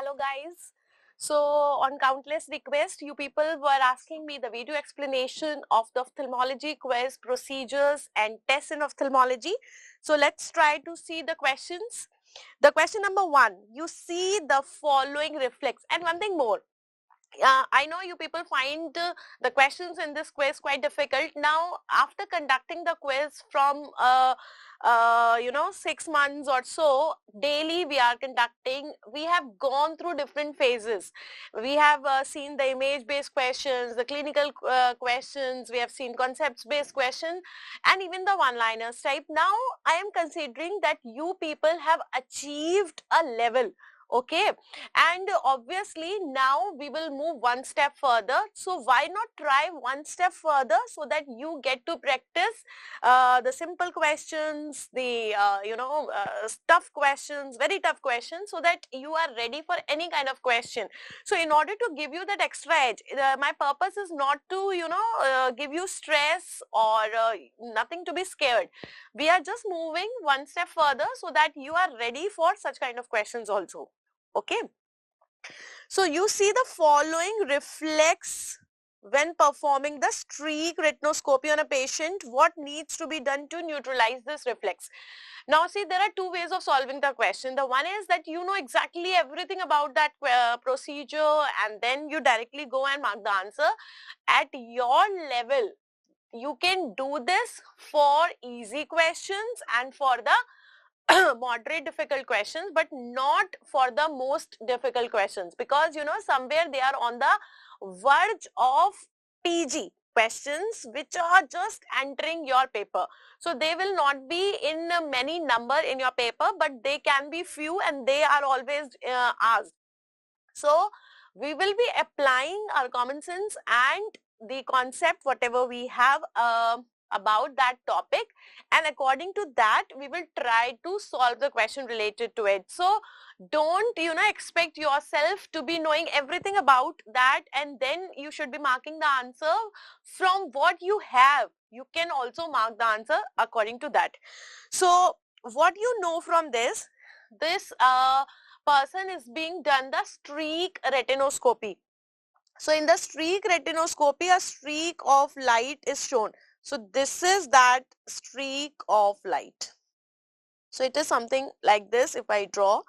Hello guys. So on countless requests, you people were asking me the video explanation of the ophthalmology quiz procedures and tests in ophthalmology. So let's try to see the questions. The question number 1, you see the following reflex. And one thing more, I know you people find the questions in this quiz quite difficult. Now, after conducting the quiz from 6 months or so, daily we are conducting. We have gone through different phases. We have seen the image-based questions, the clinical questions. We have seen concepts-based questions, and even the one-liners type. Now, I am considering that you people have achieved a level. Okay, and obviously now we will move one step further. So why not try one step further so that you get to practice the simple questions, the tough questions, very tough questions, so that you are ready for any kind of question. So in order to give you that extra edge, my purpose is not to give you stress or nothing to be scared. We are just moving one step further so that you are ready for such kind of questions also. Okay, so you see the following reflex when performing the streak retinoscopy on a patient. What needs to be done to neutralize this reflex? Now see, there are two ways of solving the question. The one is that you know exactly everything about that procedure, and then you directly go and mark the answer. At your level, you can do this for easy questions and for the moderate difficult questions, but not for the most difficult questions, because you know somewhere they are on the verge of PG questions which are just entering your paper. So they will not be in many number in your paper, but they can be few and they are always asked. So we will be applying our common sense and the concept whatever we have about that topic, and according to that we will try to solve the question related to it. So don't expect yourself to be knowing everything about that and then you should be marking the answer. From what you have, you can also mark the answer according to that. So what you know from this person is being done the streak retinoscopy. So in the streak retinoscopy, a streak of light is shown. So this is that streak of light. So it is something like this if I draw.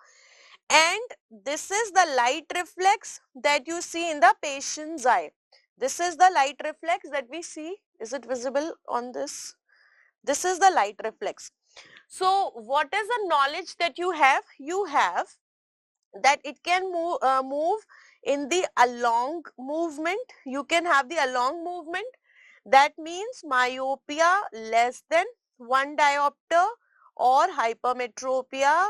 And this is the light reflex that you see in the patient's eye. This is the light reflex that we see. Is it visible on this? This is the light reflex. So what is the knowledge that you have? You have that it can move in the along movement. You can have the along movement. That means myopia less than 1 diopter or hypermetropia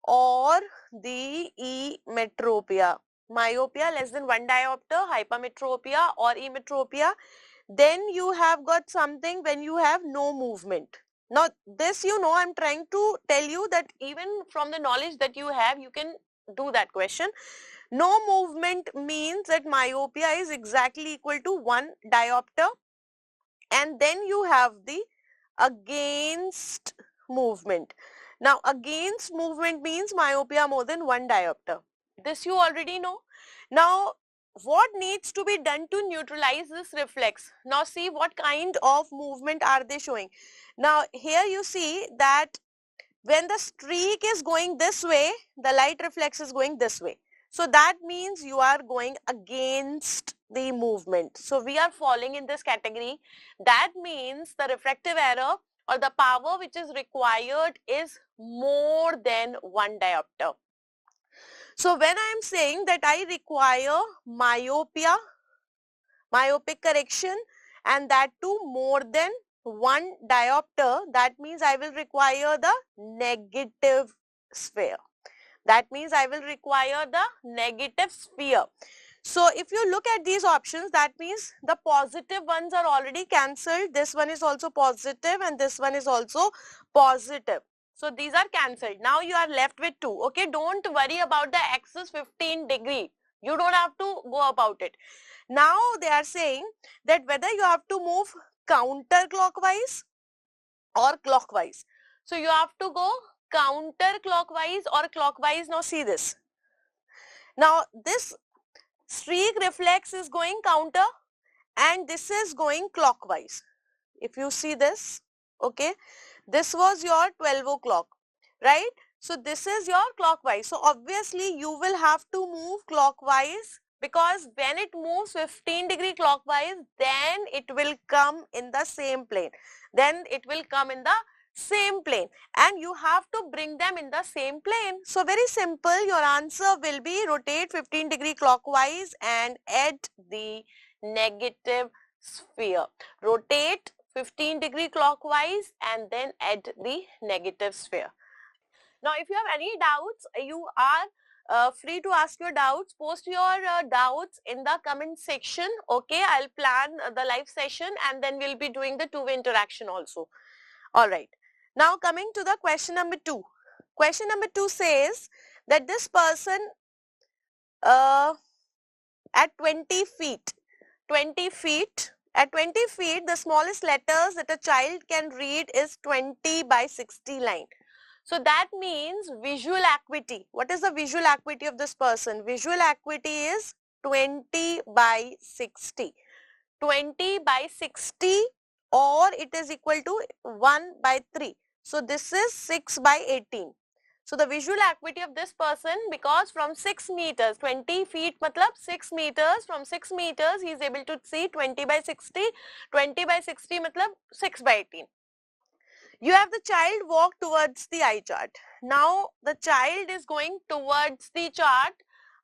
or the emetropia. Myopia less than 1 diopter, hypermetropia or emetropia. Then you have got something when you have no movement. Now this, I'm trying to tell you that even from the knowledge that you have, you can do that question. No movement means that myopia is exactly equal to 1 diopter, and then you have the against movement. Now against movement means myopia more than 1 diopter. This you already know. Now what needs to be done to neutralize this reflex? Now see what kind of movement are they showing. Now here you see that when the streak is going this way, the light reflex is going this way. So that means you are going against the movement. So we are falling in this category. That means the refractive error or the power which is required is more than 1 diopter. So when I am saying that I require myopic correction, and that too more than 1 diopter, that means I will require the negative sphere. That means I will require the negative sphere. So if you look at these options, that means the positive ones are already cancelled. This one is also positive and this one is also positive. So these are cancelled. Now you are left with 2. Okay, don't worry about the axis 15 degree. You don't have to go about it. Now they are saying that whether you have to move counterclockwise or clockwise. So you have to go counterclockwise or clockwise. Now see this. Now this streak reflex is going counter and this is going clockwise. If you see this, okay, this was your 12 o'clock, right? So this is your clockwise. So obviously you will have to move clockwise, because when it moves 15-degree clockwise, then it will come in the same plane. Then it will come in the same plane and you have to bring them in the same plane. So very simple, your answer will be rotate 15-degree clockwise and add the negative sphere. Rotate 15-degree clockwise and then add the negative sphere. Now, if you have any doubts, you are free to ask your doubts. Post your doubts in the comment section. Okay, I'll plan the live session and then we'll be doing the two-way interaction also. All right. Now, coming to the question number 2. Question number 2 says that this person at 20 feet, at 20 feet, the smallest letters that a child can read is 20 by 60 line. So that means visual acuity. What is the visual acuity of this person? Visual acuity is 20 by 60. 20 by 60, or it is equal to 1 by 3. So this is 6 by 18. So the visual acuity of this person, because from 6 meters, 20 feet matlab 6 meters, from 6 meters he is able to see 20 by 60. 20 by 60 matlab 6 by 18. You have the child walk towards the eye chart. Now the child is going towards the chart.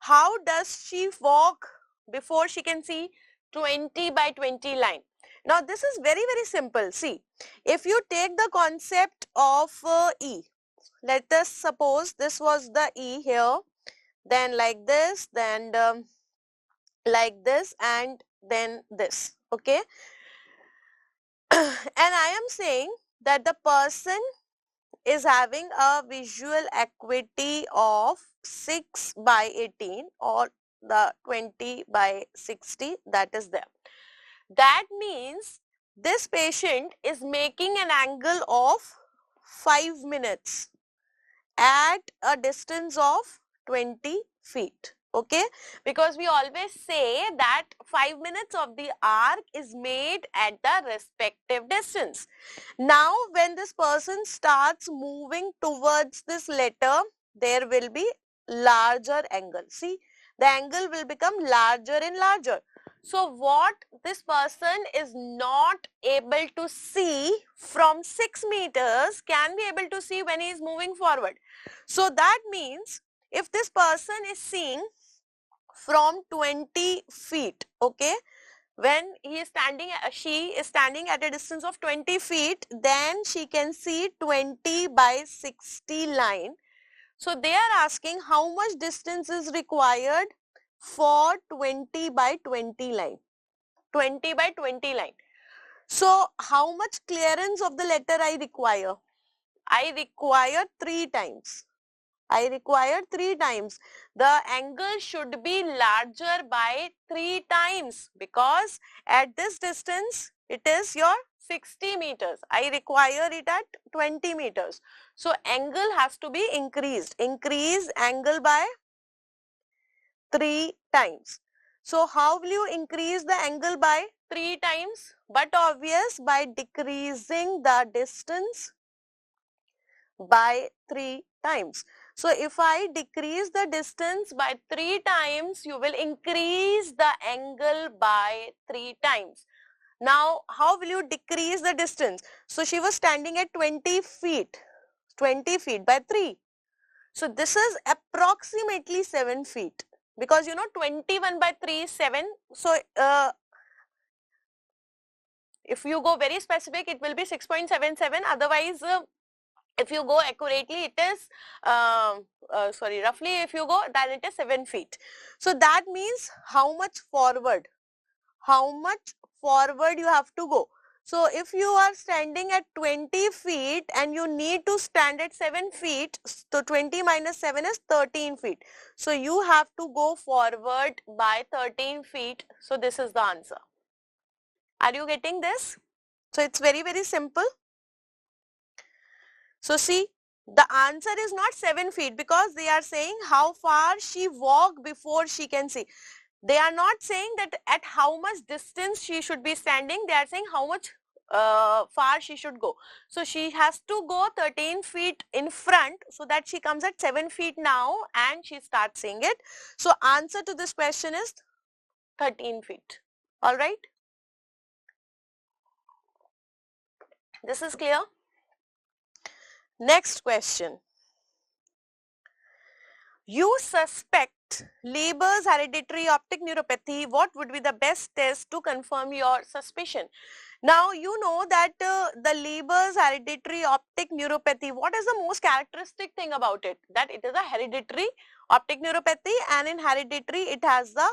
How does she walk before she can see 20 by 20 line? Now this is very simple. See, if you take the concept of E, let us suppose this was the E here, then like this, then like this, and then this, okay. And I am saying that the person is having a visual acuity of 6 by 18 or the 20 by 60, that is there. That means this patient is making an angle of 5 minutes at a distance of 20 feet. Okay, because we always say that 5 minutes of the arc is made at the respective distance. Now when this person starts moving towards this letter, there will be larger angle. See, the angle will become larger and larger. So what this person is not able to see from 6 meters can be able to see when he is moving forward. So that means if this person is seeing from 20 feet, okay, when he is standing, she is standing at a distance of 20 feet, then she can see 20 by 60 line. So they are asking how much distance is required for 20 by 20 line. 20 by 20 line. So how much clearance of the letter I require? I require 3 times. I require 3 times. The angle should be larger by 3 times, because at this distance it is your 60 meters. I require it at 20 meters. So angle has to be increased. Increase angle by 3 times. So how will you increase the angle by 3 times? But obvious, by decreasing the distance by 3 times. So if I decrease the distance by 3 times, you will increase the angle by 3 times. Now, how will you decrease the distance? So she was standing at 20 feet by 3. So this is approximately 7 feet, because you know 21 by 3 is 7. So if you go very specific, it will be 6.77. Otherwise, if you go accurately, it is, roughly if you go, then it is 7 feet. So that means how much forward you have to go. So if you are standing at 20 feet and you need to stand at 7 feet, so 20 minus 7 is 13 feet. So you have to go forward by 13 feet. So this is the answer. Are you getting this? So it's very simple. So see, The answer is not 7 feet, because they are saying how far she walked before she can see. They are not saying that at how much distance she should be standing. They are saying how much far she should go. So she has to go 13 feet in front, so that she comes at 7 feet now and she starts seeing it. So answer to this question is 13 feet. All right. This is clear. Next question. You suspect Leber's hereditary optic neuropathy. What would be the best test to confirm your suspicion? Now, you know that the Leber's hereditary optic neuropathy, what is the most characteristic thing about it? That it is a hereditary optic neuropathy, and in hereditary it has the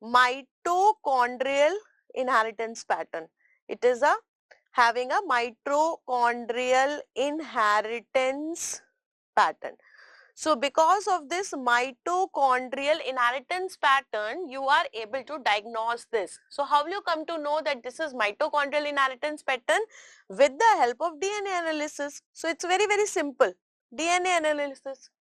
mitochondrial inheritance pattern. It is having a mitochondrial inheritance pattern. So because of this mitochondrial inheritance pattern, you are able to diagnose this. So how will you come to know that this is mitochondrial inheritance pattern? With the help of DNA analysis. So it's very, very simple. DNA analysis.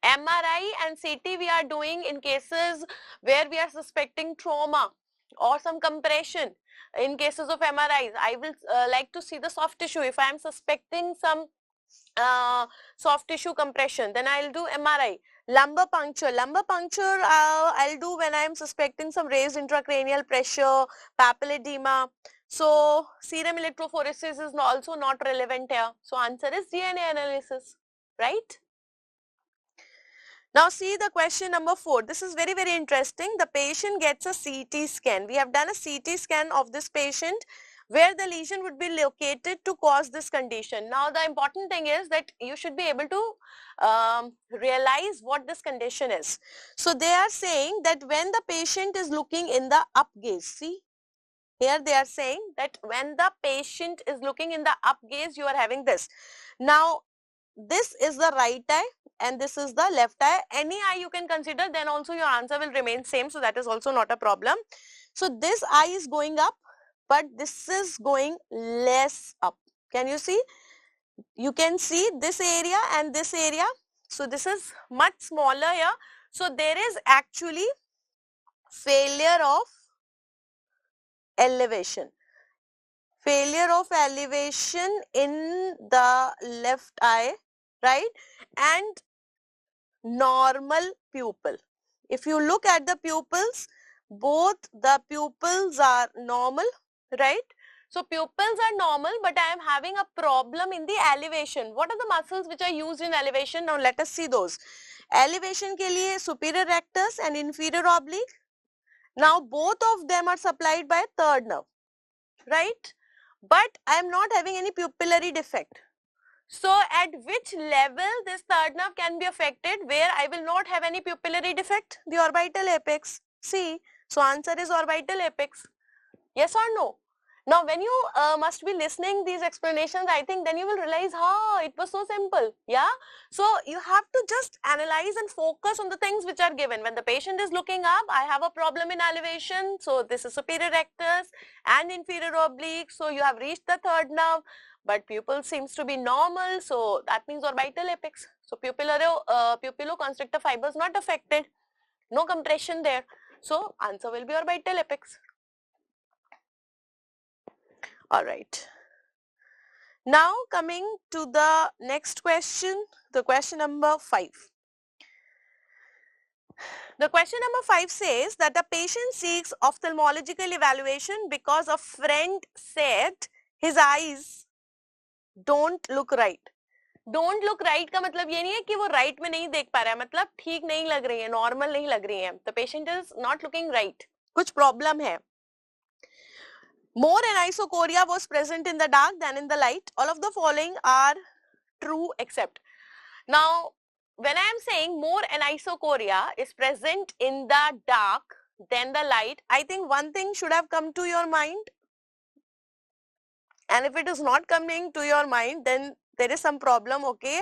MRI and CT we are doing in cases where we are suspecting trauma or some compression. In cases of MRIs, I will like to see the soft tissue. If I am suspecting some soft tissue compression, then I'll do MRI. Lumbar puncture. Lumbar puncture I'll do when I'm suspecting some raised intracranial pressure, papilledema. So serum electrophoresis is also not relevant here. So answer is DNA analysis, right? Now see the question number 4. This is very, very interesting. The patient gets a CT scan. We have done a CT scan of this patient where the lesion would be located to cause this condition. Now the important thing is that you should be able to realize what this condition is. So they are saying that when the patient is looking in the up gaze, see here they are saying that when the patient is looking in the up gaze, you are having this. Now this is the right eye and this is the left eye. Any eye you can consider, then also your answer will remain same, so that is also not a problem. So this eye is going up, but this is going less up. Can you see? You can see this area and this area. So this is much smaller here. So there is actually failure of elevation. Failure of elevation in the left eye, right? And normal pupil. If you look at the pupils, both the pupils are normal, right? So pupils are normal, but I am having a problem in the elevation. What are the muscles which are used in elevation? Now let us see those. Elevation ke liye superior rectus and inferior oblique. Now both of them are supplied by third nerve, right? But I am not having any pupillary defect. So at which level this third nerve can be affected where I will not have any pupillary defect? The orbital apex. See, so answer is orbital apex. Yes or no? Now when you must be listening these explanations, I think then you will realize, it was so simple. Yeah. So you have to just analyze and focus on the things which are given. When the patient is looking up, I have a problem in elevation. So this is superior rectus and inferior oblique. So you have reached the third nerve, but pupil seems to be normal. So that means orbital apex. So pupilloconstrictor fiber is not affected. No compression there. So answer will be orbital apex. All right. Now coming to the next question, the question number 5. The question number 5 says that the patient seeks ophthalmological evaluation because a friend said his eyes don't look right. Don't look right का मतलब ये नहीं है कि वो right में नहीं देख पा रहा है, मतलब ठीक नहीं लग रही है, normal नहीं लग रही है. The patient is not looking right. कुछ problem है. More anisocoria was present in the dark than in the light. All of the following are true except. Now, when I am saying more anisocoria is present in the dark than the light, I think one thing should have come to your mind. And if it is not coming to your mind, then there is some problem, okay?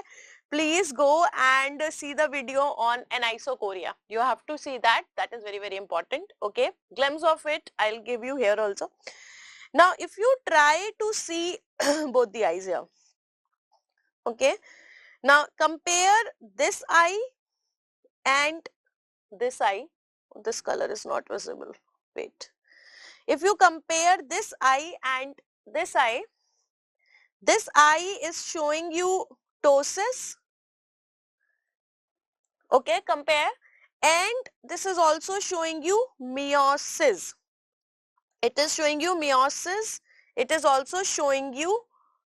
Please go and see the video on anisocoria. You have to see that. That is very, very important, okay? Glimpse of it, I'll give you here also. Now, if you try to see both the eyes here, okay, Now compare this eye and this eye. This color is not visible. Wait. If you compare this eye and this eye is showing you ptosis. Okay, compare. And this is also showing you meiosis. It is showing you meiosis. It is also showing you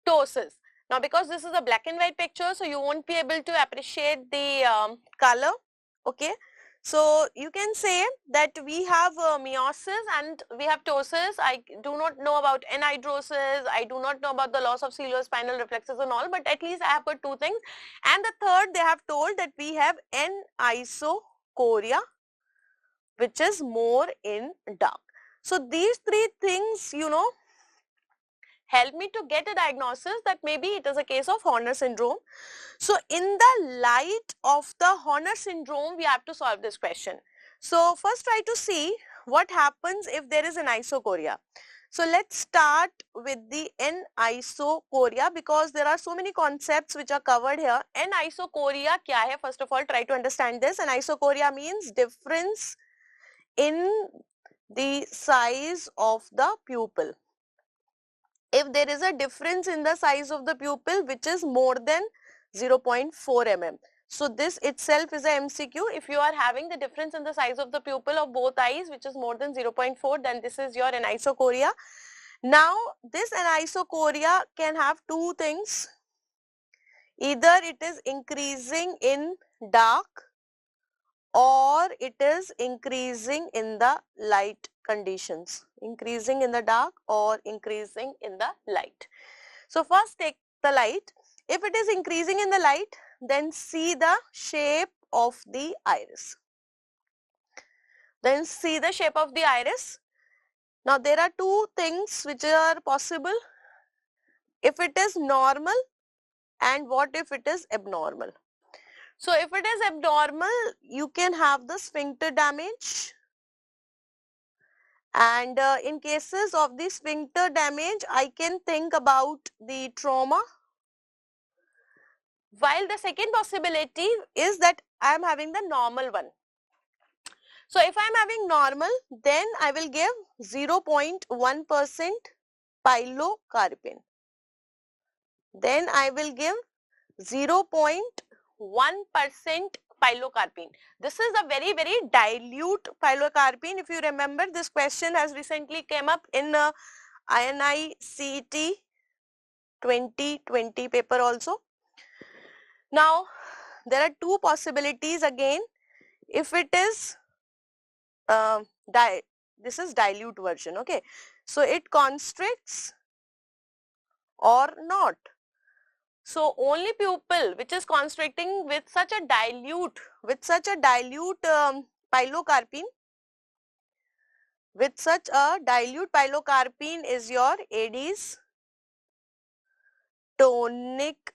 ptosis. Now, because this is a black and white picture, so you won't be able to appreciate the color. Okay. So, you can say that we have meiosis and we have ptosis. I do not know about anhidrosis. I do not know about the loss of ciliospinal reflexes and all, but at least I have got two things. And the third, they have told that we have anisocoria, which is more in dark. So, these three things, you know, help me to get a diagnosis that maybe it is a case of Horner syndrome. So in the light of the Horner syndrome, we have to solve this question. So first try to see what happens if there is an anisocoria. So let's start with the anisocoria because there are so many concepts which are covered here. Anisocoria kya hai? First of all, try to understand this. Anisocoria means difference in the size of the pupil. If there is a difference in the size of the pupil which is more than 0.4 mm. So this itself is a MCQ. If you are having the difference in the size of the pupil of both eyes which is more than 0.4, then this is your anisocoria. Now this anisocoria can have two things. Either it is increasing in dark or it is increasing in the light conditions. Increasing in the dark or increasing in the light. So first take the light. If it is increasing in the light, then see the shape of the iris. Then see the shape of the iris. Now there are two things which are possible. If it is normal and what if it is abnormal. So if it is abnormal, you can have the sphincter damage. And in cases of the sphincter damage, I can think about the trauma. While the second possibility is that I am having the normal one. So if I am having normal, then I will give 0.1% pilocarpine. Then I will give 0.1% pilocarpine. This is a very, very dilute pilocarpine. If you remember, this question has recently came up in INI-CET 2020 paper also. Now, there are two possibilities again. If it is this is dilute version, okay. So it constricts or not. So only pupil which is constricting with such a dilute pilocarpine, is your Ades tonic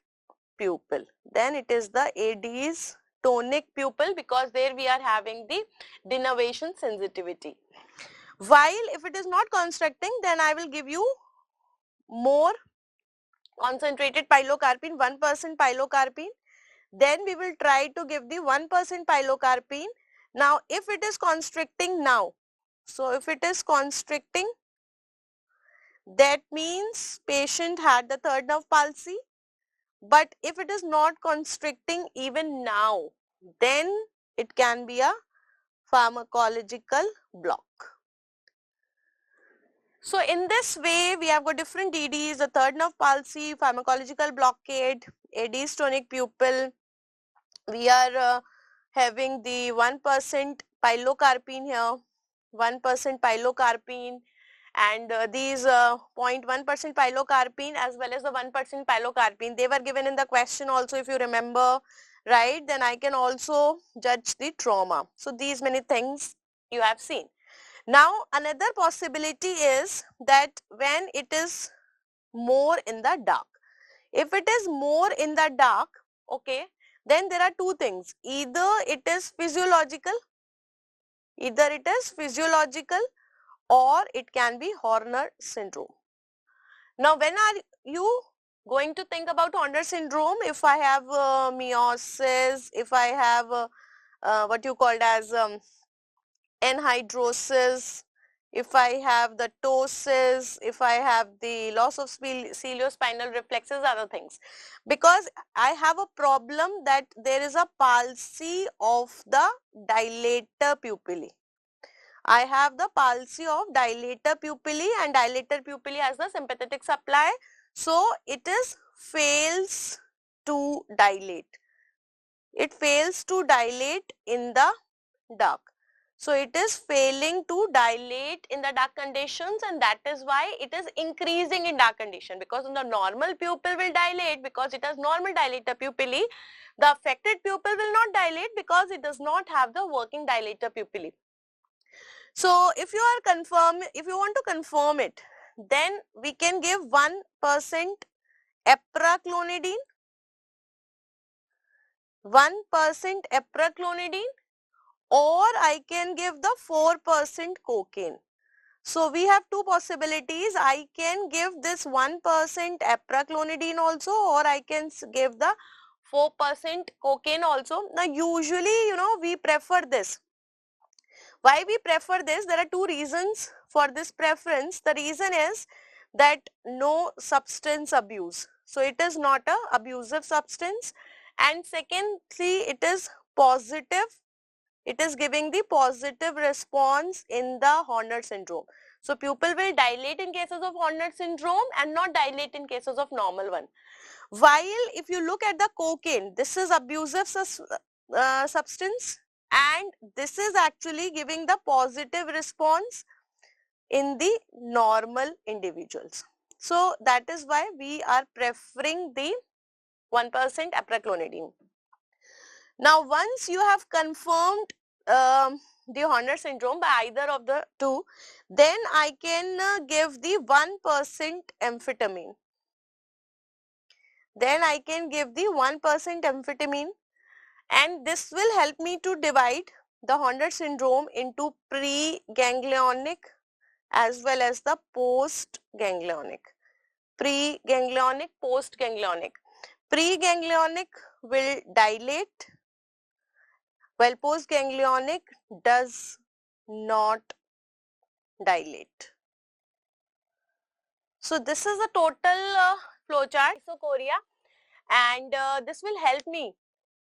pupil. Then it is the Ades tonic pupil because there we are having the denervation sensitivity. While if it is not constricting, then I will give you more concentrated pilocarpine, 1% pilocarpine. Then we will try to give the 1% pilocarpine. Now if it is constricting now, so if it is constricting, that means patient had the third nerve palsy. But if it is not constricting even now, then it can be a pharmacological block. So in this way, we have got different DDs, the third nerve palsy, pharmacological blockade, Ades tonic pupil. We are having the 1% pilocarpine here, 1% pilocarpine, and these 0.1% pilocarpine as well as the 1% pilocarpine, they were given in the question also, if you remember, right? Then I can also judge the trauma. So these many things you have seen. Now another possibility is that when it is more in the dark. If it is more in the dark, okay, then there are two things. Either it is physiological or it can be Horner syndrome. Now when are you going to think about Horner syndrome, if I have meiosis, if I have what you called as anhidrosis, if I have the ptosis, if I have the loss of ciliospinal reflexes, other things. Because I have a problem that there is a palsy of the dilator pupillae. I have the palsy of dilator pupillae, and dilator pupillae has the sympathetic supply. So it is fails to dilate. It fails to dilate in the dark. So it is failing to dilate in the dark conditions, and that is why it is increasing in dark condition, because the normal pupil will dilate because it has normal dilator pupillae. The affected pupil will not dilate because it does not have the working dilator pupillae. So if you want to confirm it, then we can give 1% epreclonidine, 1% epreclonidine, or I can give the 4% cocaine. So we have two possibilities. I can give this 1% epreclonidine also, or I can give the 4% cocaine also. Now usually, we prefer this. Why we prefer this? There are two reasons for this preference. The reason is that no substance abuse. So it is not a abusive substance. And secondly, it is positive. It is giving the positive response in the Horner syndrome. So pupil will dilate in cases of Horner syndrome and not dilate in cases of normal one. While if you look at the cocaine, this is abusive substance, and this is actually giving the positive response in the normal individuals. So that is why we are preferring the 1% epreclonidine. Now once you have confirmed the Horner syndrome by either of the two, then I can give the 1% amphetamine. Then I can give the 1% amphetamine, and this will help me to divide the Horner syndrome into pre-ganglionic as well as the post-ganglionic. Pre-ganglionic, post-ganglionic. Pre-ganglionic will dilate, while post-ganglionic does not dilate. So this is the total flowchart, Anisocoria, and this will help me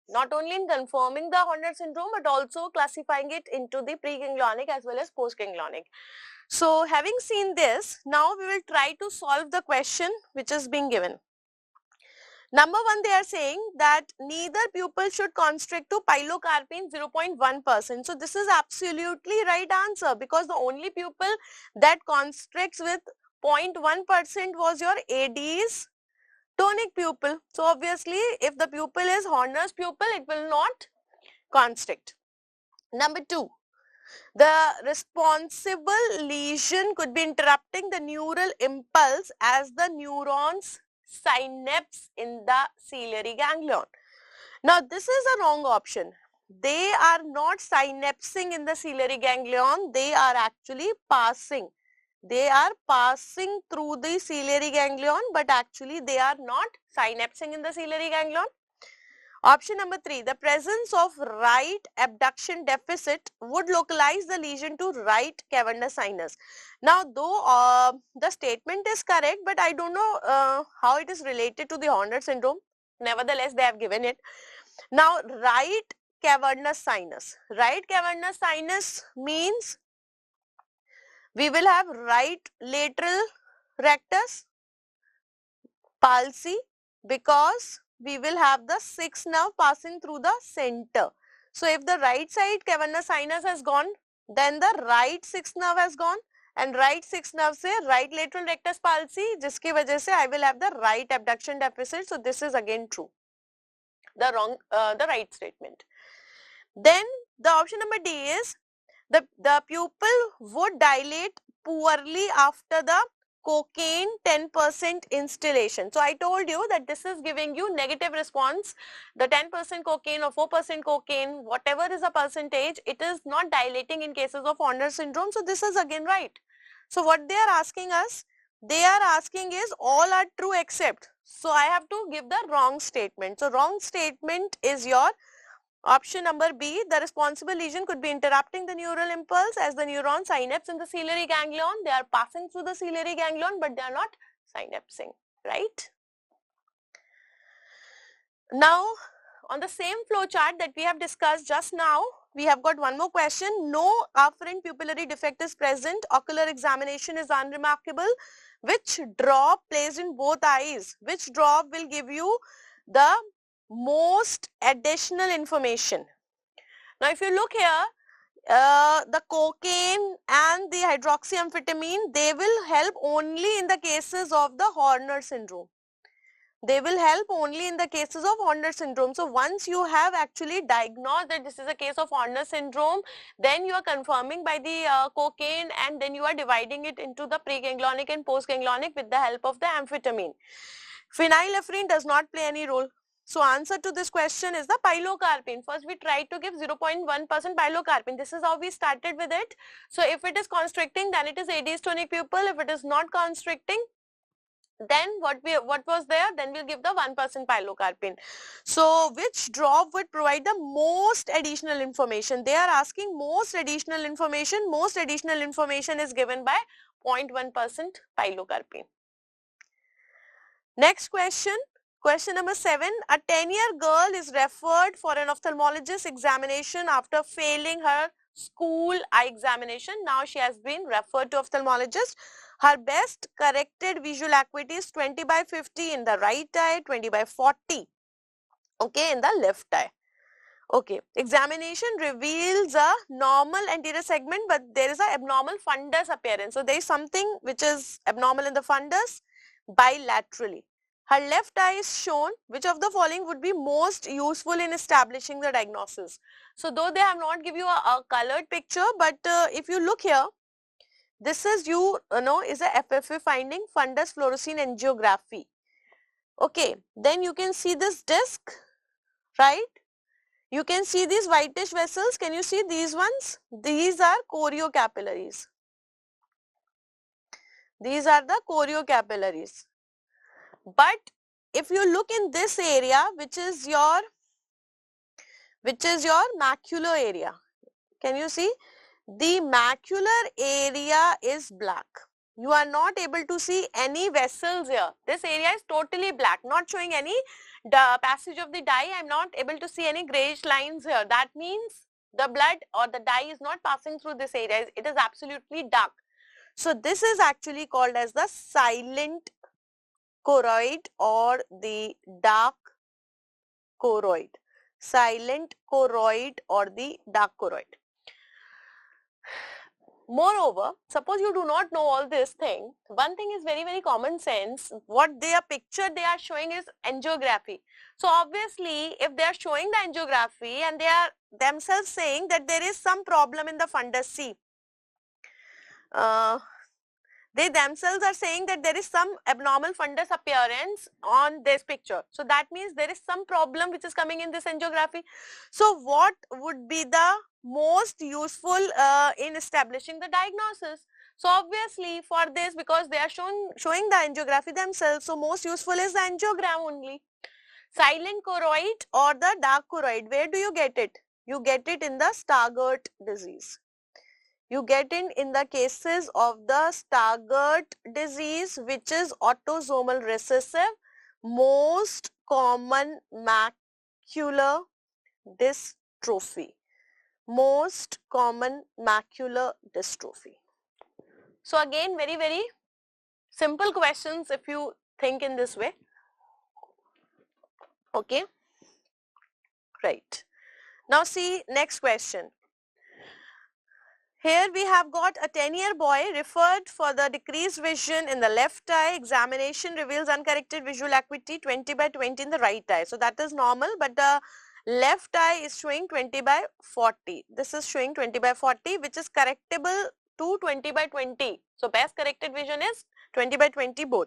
not only in confirming the Horner syndrome but also classifying it into the pre-ganglionic as well as post-ganglionic. So having seen this, now we will try to solve the question which is being given. Number one, they are saying that neither pupil should constrict to pilocarpine 0.1%. So this is absolutely right answer, because the only pupil that constricts with 0.1% was your AD's tonic pupil. So obviously if the pupil is Horner's pupil, it will not constrict. Number two, the responsible lesion could be interrupting the neural impulse as the neurons synapse in the ciliary ganglion. Now this is a wrong option. They are not synapsing in the ciliary ganglion, they are actually passing. They are passing through the ciliary ganglion, but actually they are not synapsing in the ciliary ganglion. Option number 3, the presence of right abduction deficit would localize the lesion to right cavernous sinus. Now though the statement is correct, but I don't know how it is related to the Horner syndrome. Nevertheless, they have given it. Now right cavernous sinus. Right cavernous sinus means we will have right lateral rectus palsy, because we will have the sixth nerve passing through the center. So if the right side cavernous sinus has gone, then the right sixth nerve has gone, and right sixth nerve से right lateral rectus palsy, जिसकी वजह से I will have the right abduction deficit. So this is again true. The right statement. Then the option number D is the pupil would dilate poorly after the cocaine 10% instillation. So I told you that this is giving you negative response. The 10% cocaine or 4% cocaine, whatever is the percentage, it is not dilating in cases of Horner syndrome. So this is again right. So what they are asking us, they are asking is all are true except. So I have to give the wrong statement. So wrong statement is your option number B. The responsible lesion could be interrupting the neural impulse as the neuron synapse in the ciliary ganglion. They are passing through the ciliary ganglion, but they are not synapsing, right? Now, on the same flow chart that we have discussed just now, we have got one more question. No afferent pupillary defect is present. Ocular examination is unremarkable. Which drop placed in both eyes? Which drop will give you the most additional information? Now, if you look here, the cocaine and the hydroxyamphetamine, they will help only in the cases of the Horner syndrome. They will help only in the cases of Horner syndrome. So once you have actually diagnosed that this is a case of Horner syndrome, then you are confirming by the cocaine, and then you are dividing it into the preganglionic and postganglionic with the help of the amphetamine. Phenylephrine does not play any role. So answer to this question is the pilocarpine. First we tried to give 0.1% pilocarpine. This is how we started with it. So if it is constricting, then it is adiastonic pupil. If it is not constricting, then what was there, then we'll give the 1% pilocarpine. So which drop would provide the most additional information? They are asking most additional information. Most additional information is given by 0.1% pilocarpine. Next question, question number 7. A 10-year girl is referred for an ophthalmologist examination after failing her school eye examination. Now she has been referred to ophthalmologist. Her best corrected visual acuity is 20/50 in the right eye, 20/40, okay, in the left eye. Okay, examination reveals a normal anterior segment, but there is an abnormal fundus appearance. So there is something which is abnormal in the fundus bilaterally. Her left eye is shown. Which of the following would be most useful in establishing the diagnosis? So though they have not give you a colored picture, but if you look here, this is is a FFA finding, fundus fluorescein angiography. Okay, then you can see this disc, right? You can see these whitish vessels. Can you see these ones? These are choriocapillaries. These are the choriocapillaries. But if you look in this area, which is your macular area, can you see? The macular area is black. You are not able to see any vessels here. This area is totally black, not showing any passage of the dye. I am not able to see any grayish lines here. That means the blood or the dye is not passing through this area. It is absolutely dark. So this is actually called as the silent choroid or the dark choroid. Silent choroid or the dark choroid. Moreover, suppose you do not know all this thing, one thing is very, very common sense. What they are pictured, they are showing is angiography. So obviously, if they are showing the angiography and they are themselves saying that there is some problem in the fundus C, they themselves are saying that there is some abnormal fundus appearance on this picture. So that means there is some problem which is coming in this angiography. So what would be the most useful in establishing the diagnosis? So obviously for this, because they are showing the angiography themselves, so most useful is the angiogram only. Silent choroid or the dark choroid, where do you get it? You get it in the Stargardt disease. You get it in the cases of the Stargardt disease, which is autosomal recessive, most common macular dystrophy. Most common macular dystrophy. So again, very, very simple questions if you think in this way. Okay. Right. Now see next question. Here we have got a 10-year boy referred for the decreased vision in the left eye. Examination reveals uncorrected visual acuity 20/20 in the right eye. So that is normal, but the left eye is showing 20/40. This is showing 20/40, which is correctable to 20/20. So best corrected vision is 20/20 both.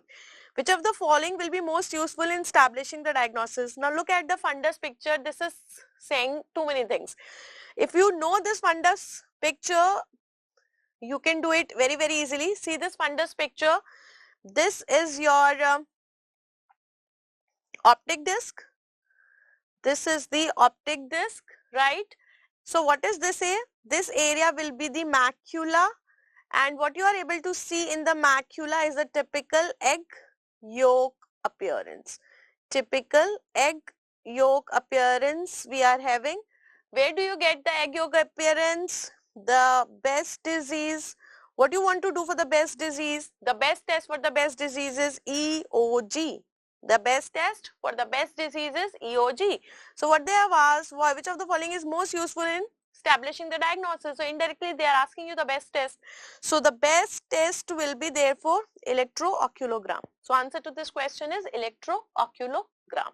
Which of the following will be most useful in establishing the diagnosis? Now look at the fundus picture. This is saying too many things. If you know this fundus picture, you can do it very, very easily. See this fundus picture. this is your optic disc. This is the optic disc, right? So what is this area? This area will be the macula, and what you are able to see in the macula is a typical egg yolk appearance. Typical egg yolk appearance we are having. Where do you get the egg yolk appearance? The Best disease. What do you want to do for the Best disease? The best test for the Best disease is EOG. The best test for the Best disease is EOG. So what they have asked, which of the following is most useful in establishing the diagnosis? So indirectly they are asking you the best test. So the best test will be therefore electrooculogram. So answer to this question is electrooculogram.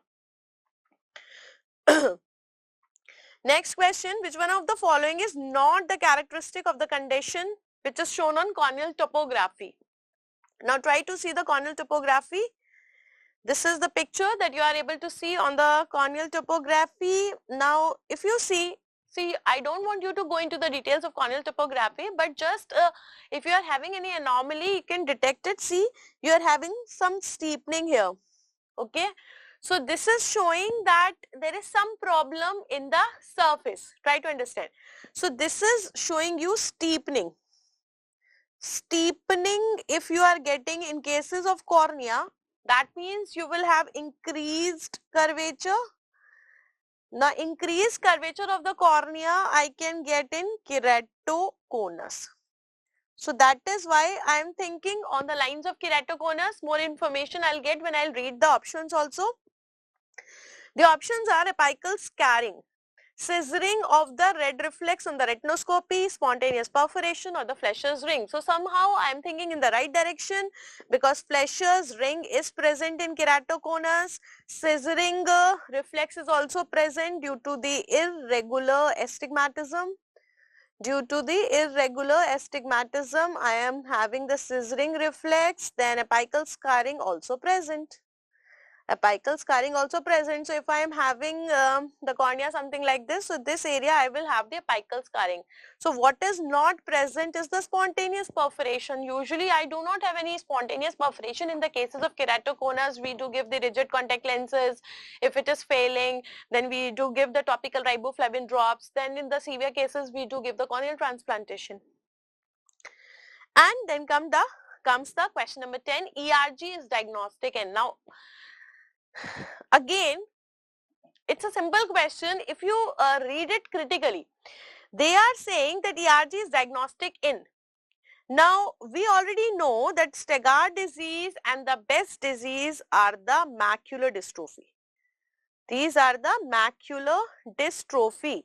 Next question, which one of the following is not the characteristic of the condition which is shown on corneal topography? Now try to see the corneal topography. This is the picture that you are able to see on the corneal topography. Now if you see, I don't want you to go into the details of corneal topography, but just if you are having any anomaly, you can detect it. See, you are having some steepening here. Okay, so this is showing that there is some problem in the surface. Try to understand. So this is showing you steepening. Steepening, if you are getting in cases of cornea, that means you will have increased curvature. Now increased curvature of the cornea I can get in keratoconus. So that is why I am thinking on the lines of keratoconus. More information I'll get when I'll read the options also. The options are apical scarring, scissoring of the red reflex on the retinoscopy, spontaneous perforation, or the Fleischer's ring. So somehow I am thinking in the right direction because Fleischer's ring is present in keratoconus. Scissoring reflex is also present due to the irregular astigmatism. Due to the irregular astigmatism, I am having the scissoring reflex, then apical scarring also present. Apical scarring also present. So if I am having the cornea something like this, so this area I will have the apical scarring. So what is not present is the spontaneous perforation. Usually I do not have any spontaneous perforation. In the cases of keratoconus, we do give the rigid contact lenses. If it is failing, then we do give the topical riboflavin drops. Then in the severe cases, we do give the corneal transplantation. And then comes the question number 10. ERG is diagnostic, and now again, it's a simple question. If you read it critically, they are saying that ERG is diagnostic in. Now, we already know that Stargardt disease and the Best disease are the macular dystrophy. These are the macular dystrophy.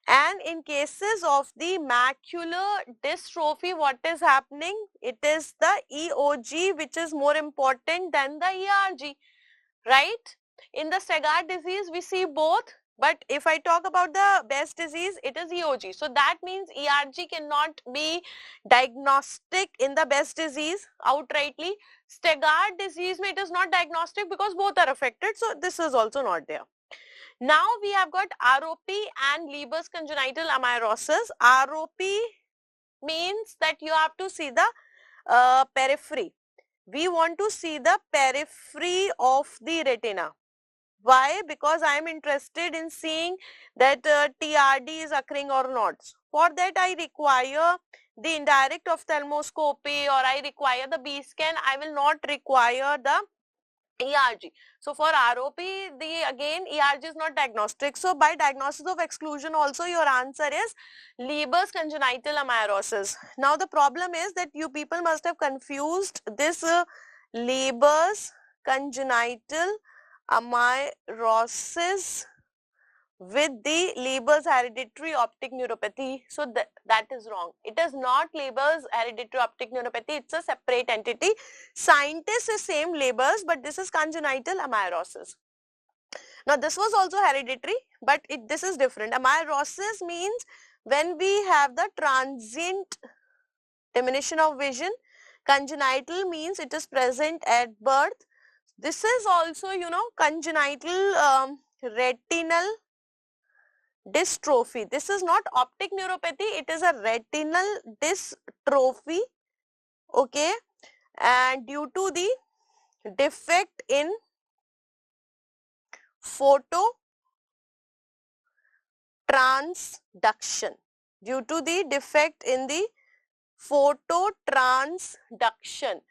And in cases of the macular dystrophy, what is happening? It is the EOG which is more important than the ERG, right? In the Stargardt disease, we see both, but if I talk about the Best disease, it is EOG. So that means ERG cannot be diagnostic in the Best disease outrightly. Stargardt disease, it is not diagnostic because both are affected. So this is also not there. Now we have got ROP and Leber's congenital amaurosis. ROP means that you have to see the periphery. We want to see the periphery of the retina. Why? Because I am interested in seeing that TRD is occurring or not. For that I require the indirect ophthalmoscopy, or I require the B scan. I will not require the ERG. So for ROP, again ERG is not diagnostic. So by diagnosis of exclusion also your answer is Leber's congenital amaurosis. Now the problem is that you people must have confused this Leber's congenital amaurosis with the Leber's hereditary optic neuropathy. So that is wrong. It is not Leber's hereditary optic neuropathy. It's a separate entity. Scientist is same Leber's, but this is congenital amaurosis. Now this was also hereditary, but this is different. Amaurosis means when we have the transient diminution of vision. Congenital means it is present at birth. This is also, congenital retinal dystrophy. This is not optic neuropathy, it is a retinal dystrophy. Okay. and due to the defect in phototransduction, due to the defect in the phototransduction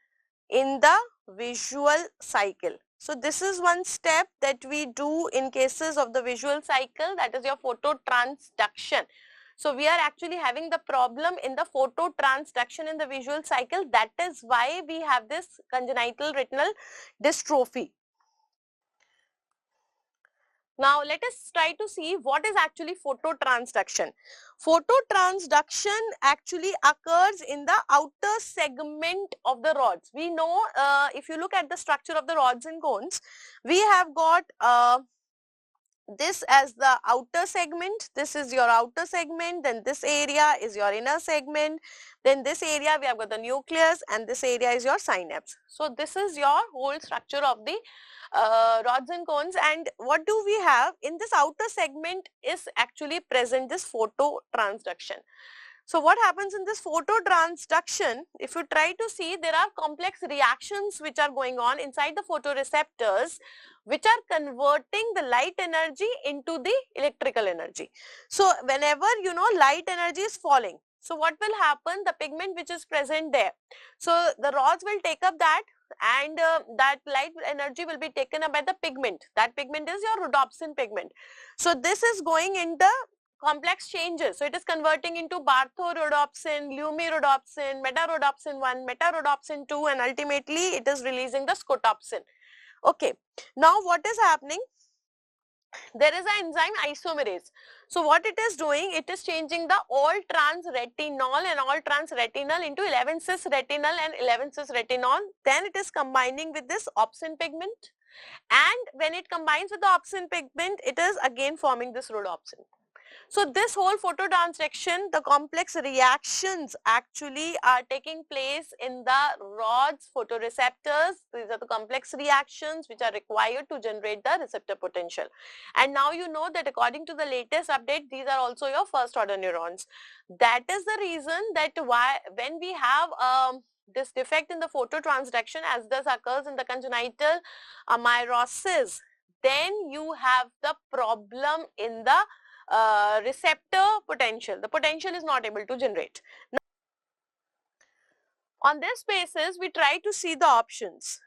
in the visual cycle. So this is one step that we do in cases of the visual cycle, that is your phototransduction. So we are actually having the problem in the phototransduction in the visual cycle. That is why we have this congenital retinal dystrophy. Now let us try to see what is actually phototransduction. Phototransduction actually occurs in the outer segment of the rods. We know if you look at the structure of the rods and cones, we have got this as the outer segment. This is your outer segment, then this area is your inner segment, then this area we have got the nucleus, and this area is your synapse. So this is your whole structure of the rods and cones. And what do we have in this outer segment is actually present this phototransduction. So what happens in this phototransduction, if you try to see, there are complex reactions which are going on inside the photoreceptors, which are converting the light energy into the electrical energy. So whenever light energy is falling, so what will happen, the pigment which is present there, so the rods will take up that, and that light energy will be taken up by the pigment. That pigment is your rhodopsin pigment. So this is going into complex changes. So it is converting into barthorodopsin, lumirhodopsin, metarhodopsin 1, metarhodopsin 2, and ultimately it is releasing the scotopsin. Okay, now what is happening? There is an enzyme isomerase. So what it is doing, it is changing the all trans retinol and all trans retinal into 11 cis retinal and 11 cis retinol. Then it is combining with this opsin pigment, and when it combines with the opsin pigment, it is again forming this rhodopsin. So this whole phototransduction, the complex reactions actually are taking place in the rods photoreceptors. These are the complex reactions which are required to generate the receptor potential. And now you know that according to the latest update, these are also your first order neurons. That is the reason that when we have this defect in the phototransduction, as this occurs in the congenital amaurosis, then you have the problem in the receptor potential. The potential is not able to generate. Now, on this basis, we try to see the options.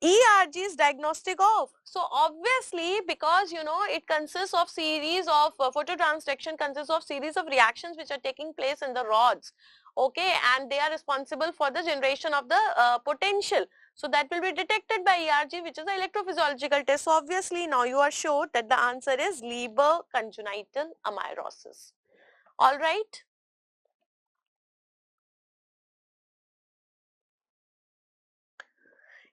ERG is diagnostic of. So obviously, because it consists of series of phototransduction consists of series of reactions which are taking place in the rods. Okay, and they are responsible for the generation of the potential. So that will be detected by ERG, which is the electrophysiological test. So obviously, now you are sure that the answer is Leber congenital amaurosis. All right.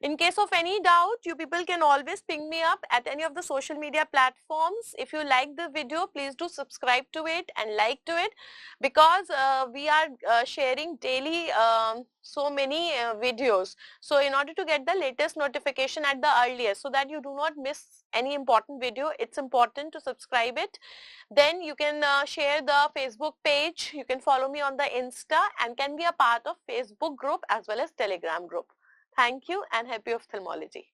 In case of any doubt, you people can always ping me up at any of the social media platforms. If you like the video, please do subscribe to it and like to it, because we are sharing daily so many videos. So in order to get the latest notification at the earliest, so that you do not miss any important video, it's important to subscribe it. Then you can share the Facebook page. You can follow me on the Insta and can be a part of Facebook group as well as Telegram group. Thank you and happy ophthalmology.